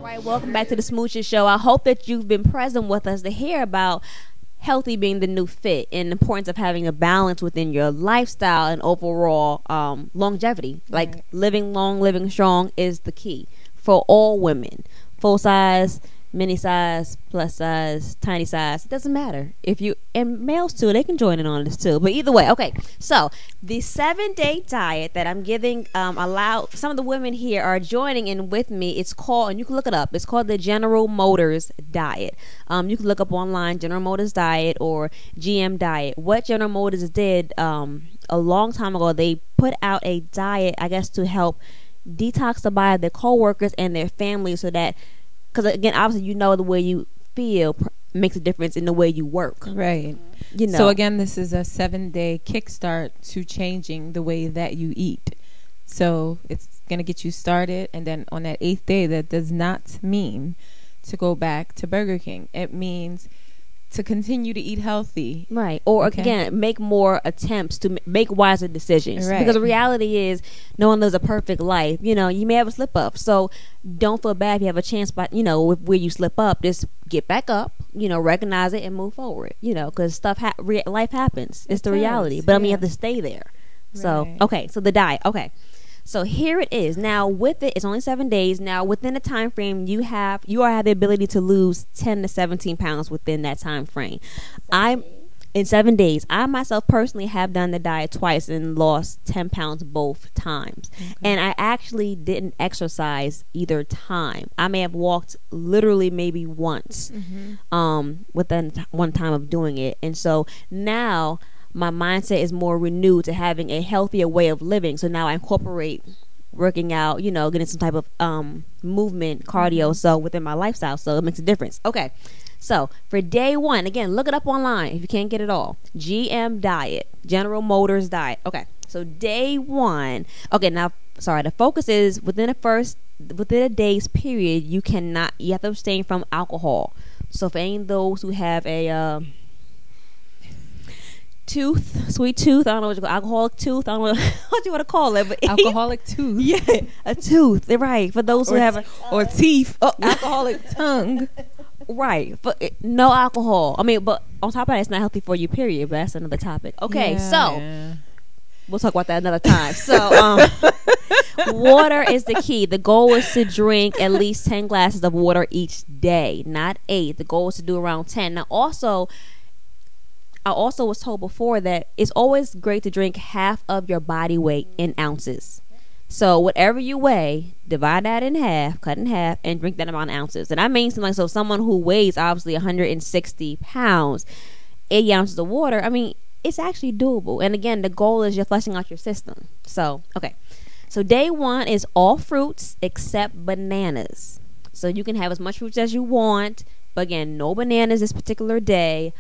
right, welcome back to the Smooches show. I hope that you've been present with us to hear about healthy being the new fit and the importance of having a balance within your lifestyle and overall longevity. Like living long, living strong is the key for all women. Full size, mini size, plus size, tiny size, it doesn't matter. If you, and males too, they can join in on this too. But either way, okay, so the 7-day diet that I'm giving, allow some of the women here are joining in with me. It's called, and you can look it up, it's called the General Motors diet. You can look up online General Motors diet or GM diet. What General Motors did a long time ago, they put out a diet, I guess, to help detox the body of their co-workers and their families, so that, because again, obviously, you know, the way you feel makes a difference in the way you work. Right. You know. So again, this is a 7-day kickstart to changing the way that you eat. So it's going to get you started. And then on that 8th day, that does not mean to go back to Burger King. It means to continue to eat healthy. Right. Or again, make more attempts to make wiser decisions. Right. Because the reality is, no one lives a perfect life. You know, you may have a slip up. So don't feel bad if you have a chance, but, you know, where you slip up, just get back up, you know, recognize it and move forward, you know, because life happens. It's the reality. But I mean, you have to stay there. So, Right. okay. So the diet. Okay. So here it is. Now with it, it's only 7 days. Now within the time frame, you have the ability to lose 10 to 17 pounds within that time frame. In 7 days. I myself personally have done the diet twice and lost 10 pounds both times. Okay. And I actually didn't exercise either time. I may have walked literally maybe once within one time of doing it. And so now my mindset is more renewed to having a healthier way of living. So now I incorporate working out, you know, getting some type of movement, cardio, so within my lifestyle. So it makes a difference. Okay. So for day one, again, look it up online if you can't get it all. GM diet, General Motors diet. Okay. So day one. Okay. Now, sorry, the focus is within a day's period, you have to abstain from alcohol. So for any of those who have a sweet tooth, I don't know what you call alcoholic tooth, I don't know what you want to call it, but Alcoholic tooth. Yeah, a tooth, right, for those who have teeth. Alcoholic tongue. Right, but no alcohol. I mean, but on top of that, it's not healthy for you, period. But that's another topic. Okay, we'll talk about that another time. So water is the key. The goal is to drink at least 10 glasses of water each day, not 8. The goal is to do around 10. Now I also was told before that it's always great to drink half of your body weight in ounces. So whatever you weigh, divide that in half, cut in half, and drink that amount of ounces. And I mean something like, so someone who weighs obviously 160 pounds, 80 ounces of water, I mean, it's actually doable. And again, the goal is you're flushing out your system. So, okay. So day one is all fruits except bananas. So you can have as much fruits as you want, but again, no bananas this particular day.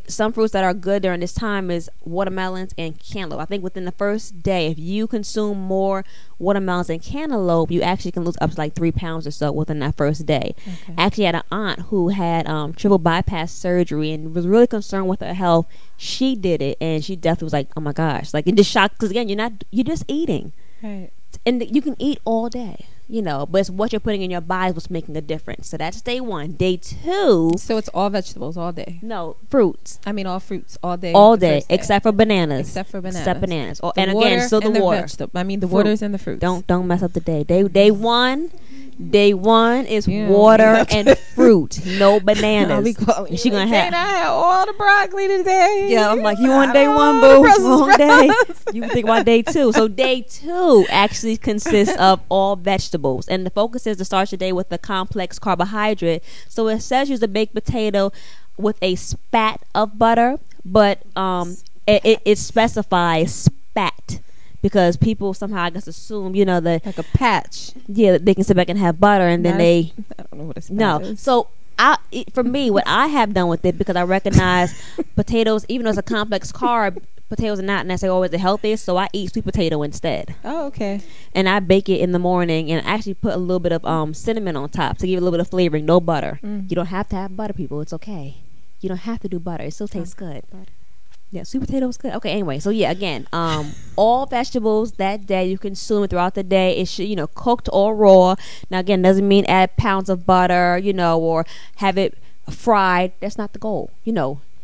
Some fruits that are good during this time is watermelons and cantaloupe. I think within the first day, if you consume more watermelons and cantaloupe, you actually can lose up to like 3 pounds or so within that first day. Okay. I actually had an aunt who had triple bypass surgery and was really concerned with her health. She did it, and she definitely was like, "Oh my gosh!" Like, it just shocked, because again, you're just eating, right? And you can eat all day, you know, but it's what you're putting in your body is what's making a difference. So that's day one. Day two. So it's all vegetables all day? No, fruits. I mean, all fruits all day. All day, except for bananas. Except for bananas. And again, so the water. I mean, the waters and the fruits. Don't mess up the day. Day one. Day one is water and fruit, no bananas. She gonna have. I had all the broccoli today. Yeah, I'm like, you on day one, boo? Wrong day. You think about day two. So day two actually consists of all vegetables, and the focus is to start your day with a complex carbohydrate. So it says use a baked potato with a spat of butter, but it specifies spat. Because people somehow, I guess, assume, you know, that like a patch. Yeah, they can sit back and have butter, and then I don't know what it's. No, so for me, what I have done with it, because I recognize potatoes, even though it's a complex carb, potatoes are not necessarily always the healthiest. So I eat sweet potato instead. Oh, okay. And I bake it in the morning, and I actually put a little bit of cinnamon on top to give it a little bit of flavoring. No butter. You don't have to have butter, people. It's okay. You don't have to do butter. It still tastes good. Yeah, sweet potato is good. Okay, anyway, so yeah, again, all vegetables that day you consume it throughout the day. It should, cooked or raw. Now, again, doesn't mean add pounds of butter, or have it fried. That's not the goal.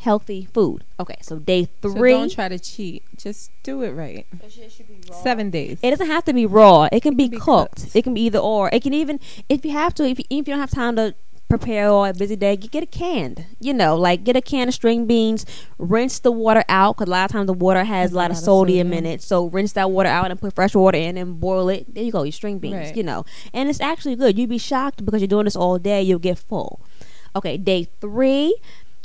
Healthy food. Okay, so day 3. So don't try to cheat. Just do it right. So it should be raw. 7 days. It doesn't have to be raw. It can be cooked. cooked. It can be either or. It can even, if you have to, if you don't have time to prepare or a busy day, get a canned. Like get a can of string beans, rinse the water out, because a lot of times the water has a lot of sodium in it. So rinse that water out and put fresh water in and boil it. There you go, your string beans. Right. And it's actually good. You'd be shocked because you're doing this all day. You'll get full. Okay, day 3.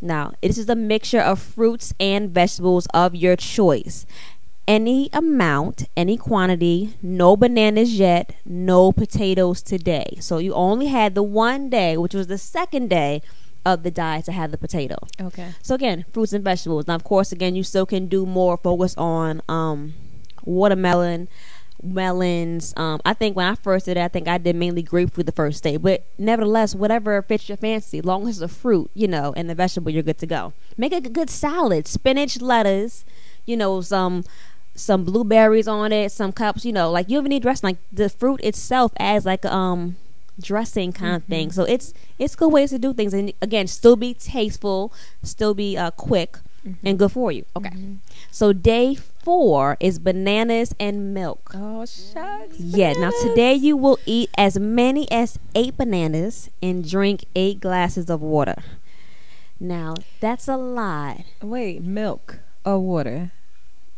Now, this is a mixture of fruits and vegetables of your choice. Any amount, any quantity, no bananas yet, no potatoes today. So you only had the one day, which was the second day of the diet, to have the potato. Okay. So again, fruits and vegetables. Now, of course, again, you still can do more focus on watermelon, melons. I think when I first did it, I think I did mainly grapefruit the first day, but nevertheless, whatever fits your fancy, long as it's a fruit, and the vegetable, you're good to go. Make a good salad: spinach, lettuce, some blueberries on it, some cups, like you even need dressing. Like the fruit itself adds like dressing kind of thing. So it's good ways to do things, and again, still be tasteful, still be quick and good for you. Okay. So day 4 is bananas and milk. Oh, shucks. Yeah. Now today you will eat as many as 8 bananas and drink 8 glasses of water. Now that's a lot. Wait, milk or water?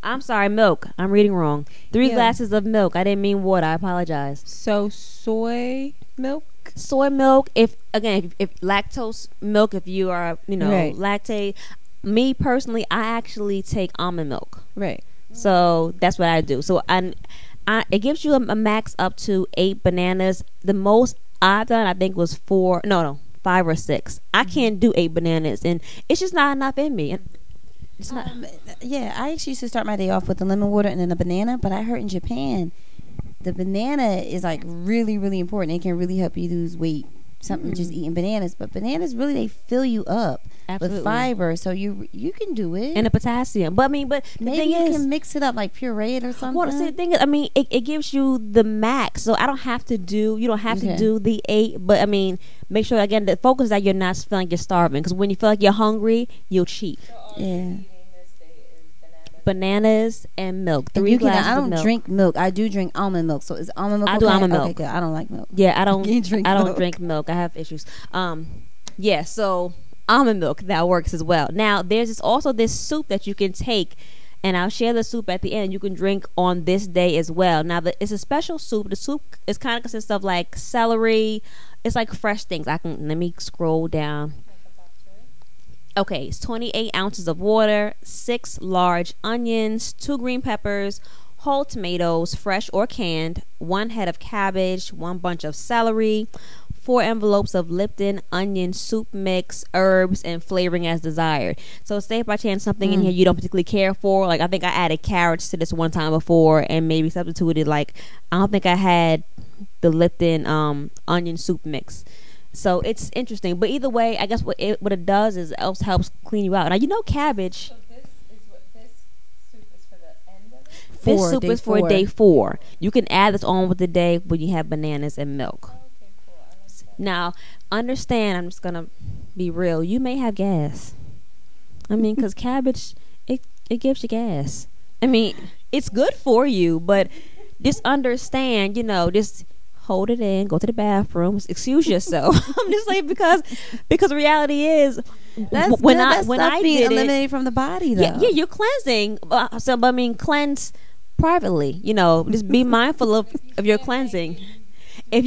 I'm sorry, milk. I'm reading wrong. 3 glasses of milk. I didn't mean water. I apologize. So soy milk? Soy milk. If lactose milk, if you are, lactate. Me personally, I actually take almond milk. Right. So that's what I do. So it gives you a max up to 8 bananas. The most I've done, I think, was 5 or 6. I can't do 8 bananas, and it's just not enough in me. It's not. I actually used to start my day off with the lemon water and then a banana, but I heard in Japan the banana is like really, really important. It can really help you lose weight. Something just eating bananas, but bananas really, they fill you up with fiber, so you can do it. And the potassium. But the maybe thing you is, can mix it up like puree it or something. Well, see, the thing is, it gives you the max, so I don't have to do. You don't have to do the 8, but make sure again the focus is that you're not feeling like you're starving, because when you feel like you're hungry, you'll cheat. Yeah. Bananas and milk. 3 glasses I of milk. don't drink milk. I do drink almond milk. So is almond milk? I do almond milk. Okay, good. I don't like milk. Yeah, I don't. Drink I don't milk. drink milk. I have issues. Yeah. So almond milk, that works as well. Now there's also this soup that you can take, and I'll share the soup at the end. You can drink on this day as well. Now it's a special soup. The soup is kind of consists of like celery. It's like fresh things. Let me scroll down. Okay, it's 28 ounces of water, 6 large onions, 2 green peppers, whole tomatoes, fresh or canned, 1 head of cabbage, 1 bunch of celery, 4 envelopes of Lipton onion soup mix, herbs, and flavoring as desired. So say if by chance something in here you don't particularly care for, like I think I added carrots to this one time before and maybe substituted, like I don't think I had the Lipton onion soup mix. So it's interesting, but either way, I guess what it does is it also helps clean you out. Now cabbage. So this soup is for the end of it? This soup is for day 4. You can add this on with the day when you have bananas and milk. Oh, okay, cool. I like that. Now, understand, I'm just gonna be real. You may have gas. Because cabbage, it gives you gas. It's good for you, but just understand, just hold it in, go to the bathroom, excuse yourself. I'm just saying because the reality is when I did eliminated from the body though. Yeah, you're cleansing. Cleanse privately. Just be mindful of your cleansing. If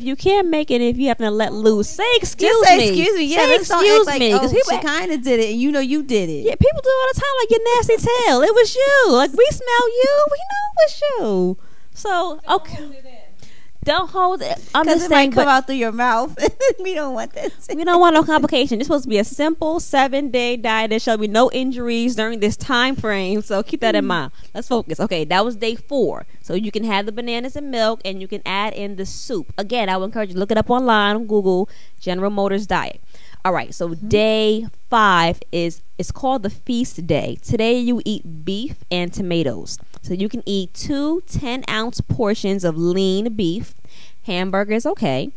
you can't make it, if you have to let loose, say excuse me. Excuse me. Yeah, say excuse me. Like, she kind of did it, and you did it. Yeah, people do it all the time. Like your nasty tail. It was you. Like we smell you. We know it was you. So okay. Don't hold it. I'm just it saying, might come out through your mouth. We don't want that. We don't want no complication. It's supposed to be a simple 7-day diet. There shall be no injuries during this time frame. So keep that in mind. Let's focus. Okay, that was day 4. So you can have the bananas and milk, and you can add in the soup. Again, I would encourage you to look it up online on Google. General Motors diet. All right, so day 5 is it's called the feast day. Today you eat beef and tomatoes. So you can eat 2 10-ounce portions of lean beef. Hamburger is okay.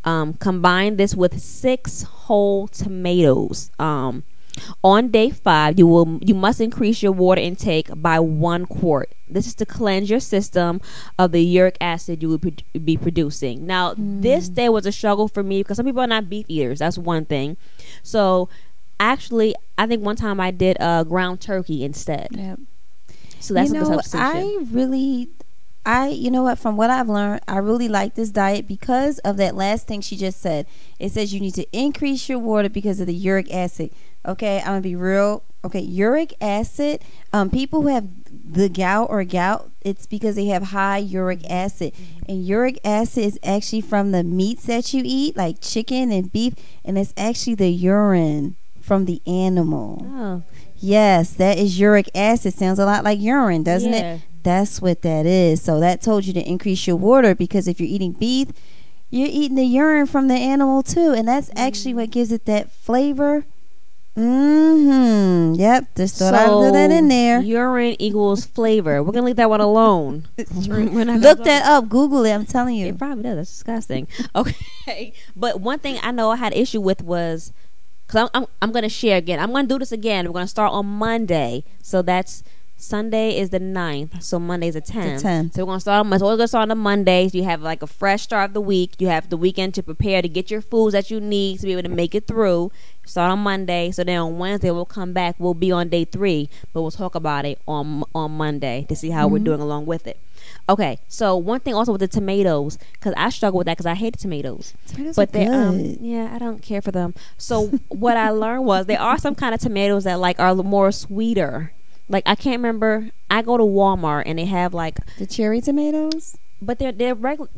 Combine this with 6 whole tomatoes. On day 5, you must increase your water intake by 1 quart. This is to cleanse your system of the uric acid you would be producing. Now, this day was a struggle for me because some people are not beef eaters. That's one thing. So, actually, I think one time I did ground turkey instead. Yep. So that's a good substitution. You know what, from what I've learned, I really like this diet because of that last thing she just said. It says you need to increase your water because of the uric acid. Okay, I'm going to be real. Okay, uric acid, people who have the gout, it's because they have high uric acid. And uric acid is actually from the meats that you eat, like chicken and beef, and it's actually the urine from the animal. Oh. Yes, that is uric acid. Sounds a lot like urine, doesn't it? That's what that is. So that told you to increase your water because if you're eating beef, you're eating the urine from the animal too, and that's actually what gives it that flavor. Yep. Just thought I'd put that in there. Urine equals flavor. We're gonna leave that one alone. Look that up. Google it. I'm telling you. It probably does. That's disgusting. Okay. But one thing I know I had issue with was because I'm gonna share again. I'm gonna do this again. We're gonna start on Monday. So that's Sunday is the 9th, so Monday's the 10th. So we're gonna start on Monday. So we're gonna start on the Mondays. You have like a fresh start of the week. You have the weekend to prepare to get your foods that you need to be able to make it through. Start on Monday. So then on Wednesday we'll come back. We'll be on day 3, but we'll talk about it on Monday to see how we're doing along with it. Okay, so one thing also with the tomatoes, because I struggle with that because I hate tomatoes. Tomatoes but are they good. yeah, I don't care for them. So what I learned was there are some kind of tomatoes that like are more sweeter. Like I can't remember. I go to Walmart and they have like the cherry tomatoes, but they're regular.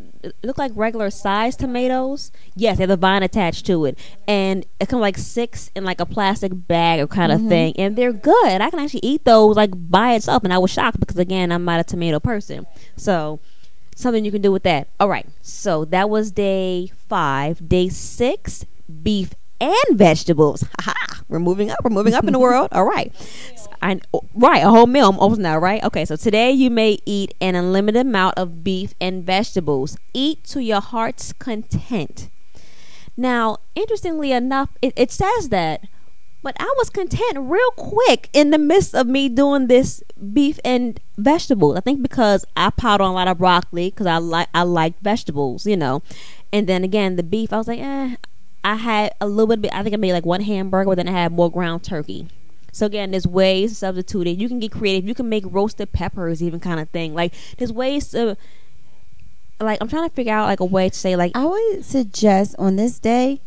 Look like regular sized tomatoes. Yes, they have the vine attached to it, and it comes like 6 in like a plastic bag or kind of thing, and they're good. I can actually eat those like by itself, and I was shocked because again I'm not a tomato person. So something you can do with that. All right, so that was day 5. Day 6, beef and vegetables. We're moving up in the world. All right. Right, a whole meal almost now, right? Okay, so today you may eat an unlimited amount of beef and vegetables. Eat to your heart's content. Now, interestingly enough, it says that, but I was content real quick in the midst of me doing this beef and vegetables. I think because I piled on a lot of broccoli because I like vegetables, you know. And then again, the beef, I was like, I had a little bit. I think I made like 1 hamburger, but then I had more ground turkey. So again, there's ways to substitute it. You can get creative. You can make roasted peppers, even kind of thing. Like there's ways to. Like I'm trying to figure out like a way to say like. I would suggest on this day,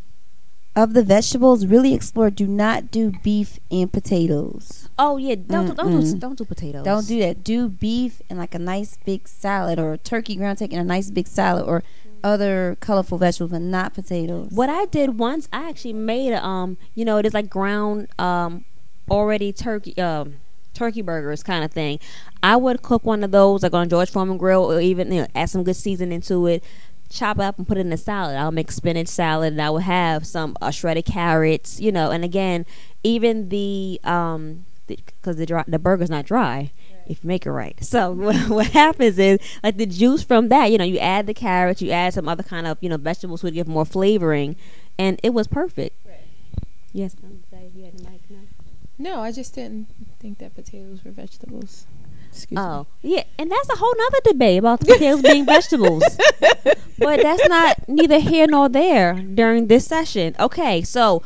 of the vegetables, really explore. Do not do beef and potatoes. Oh yeah, don't do potatoes. Don't do that. Do beef and like a nice big salad, or a turkey ground turkey and a nice big salad, or other colorful vegetables, but not potatoes. What I did once, I actually made it is like ground already turkey burgers kind of thing. I would cook one of those like on George Foreman grill, or even add some good seasoning to it, chop it up and put it in a salad. I'll make spinach salad, and I would have some shredded carrots, and again, even because the burger's not dry if you make it right. So what happens is like the juice from that, you add the carrots, you add some other kind of vegetables to give more flavoring, and it was perfect. Right. Yes. You had the mic now. No, I just didn't think that potatoes were vegetables. Excuse me. Yeah, and that's a whole nother debate about potatoes being vegetables. But that's not neither here nor there during this session. Okay, so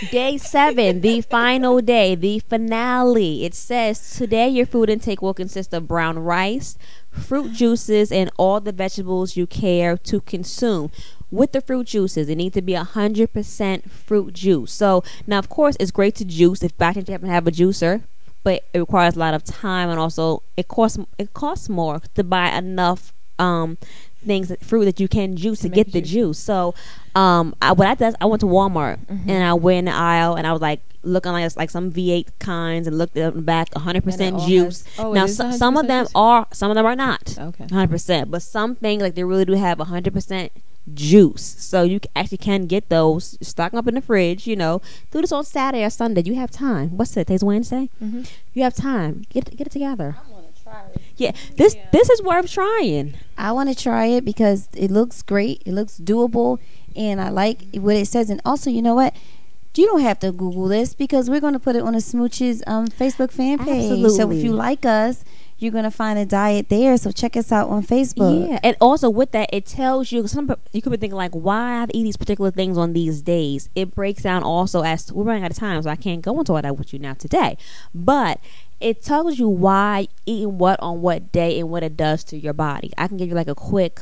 day 7, the final day, the finale. It says today your food intake will consist of brown rice, fruit juices, and all the vegetables you care to consume. With the fruit juices, it needs to be 100% fruit juice. So now, of course, it's great to juice if back you happen to have a juicer, but it requires a lot of time, and also it costs more to buy enough fruit that you can juice to get the juice. So I went to Walmart and I went in the aisle and I was like looking like some V8 kinds and looked at the back 100% juice. Now some of them are not 100%, but some things like they really do have 100% juice. So you actually can get those, stock up in the fridge. Do this on Saturday or Sunday. You have time. What's it? Today's Wednesday. Mm-hmm. You have time. Get it together. I want to try it. Yeah, this is worth trying. I want to try it because it looks great. It looks doable, and I like what it says. And also, you know what? You don't have to Google this because we're going to put it on the Smooches Facebook fan page. Absolutely. So if you like us, you're going to find a diet there. So check us out on Facebook. Yeah, and also with that, it tells you. You could be thinking like, why I have to eat these particular things on these days. It breaks down also as we're running out of time, so I can't go into all that with you now today. But it tells you why eating what on what day and what it does to your body. I can give you like a quick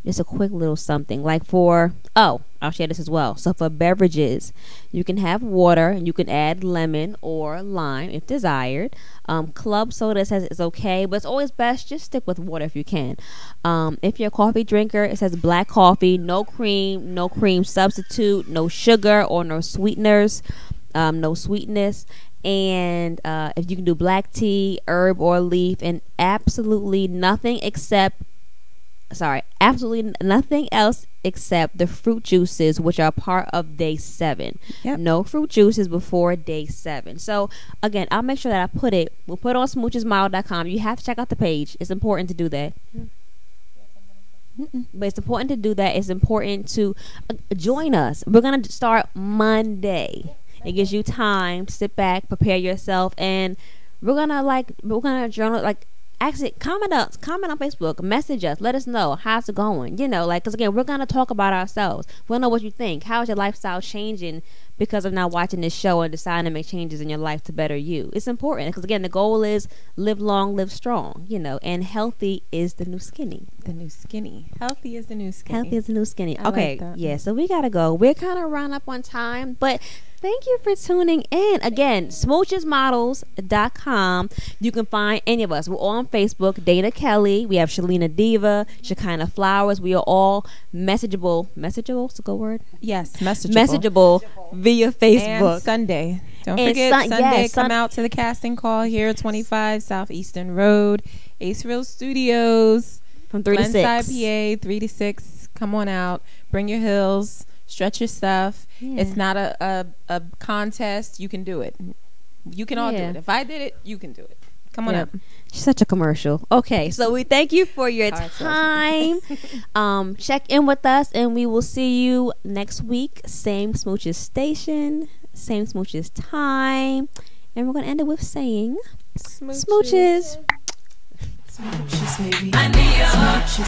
little something. Like I'll share this as well. So for beverages, you can have water and you can add lemon or lime if desired. Club soda says it's okay, but it's always best just stick with water if you can. If you're a coffee drinker, it says black coffee, no cream substitute, no sugar or no sweeteners, no sweetness. And if you can do black tea, herb or leaf, and absolutely nothing else except the fruit juices, which are part of day 7. Yep. No fruit juices before day 7. So again, I'll make sure that we'll put it on smoochesmile.com. You have to check out the page. It's important to do that. But it's important to do that. It's important to join us. We're going to start Monday. It gives you time to sit back, prepare yourself, and we're gonna journal. Like, actually, comment on Facebook, message us, let us know how's it going. Because again, we're gonna talk about ourselves. We'll know what you think. How is your lifestyle changing because of now watching this show and deciding to make changes in your life to better you? It's important because again, the goal is live long, live strong. And healthy is the new skinny. The new skinny. Healthy is the new skinny. Healthy is the new skinny. I Okay, like that. yeah. So we gotta go. We're kind of run up on time, but thank you for tuning in. Again, smoochesmodels.com. You can find any of us. We're all on Facebook. Dana Kelly. We have Shalina Diva, Shekinah Flowers. We are all messageable. Messageable? Is a good word? Yes, messageable. Messageable via Facebook. And Sunday. Don't And forget, Sun- Sunday, yes, come out to the casting call here at 25 Southeastern Road, Aceville Studios. From 3 to 6. Glenside, PA, 3 to 6. Come on out. Bring your heels. Stretch your stuff. Yeah. It's not a contest. You can do it. You can all do Yeah. it. If I did it, you can do it. Come on Yep. up. Such a commercial. Okay, so we thank you for your All right, time. Check in with us, and we will see you next week. Same Smooches station, same Smooches time, and we're gonna end it with saying, Smooches. Smooches, baby. I need your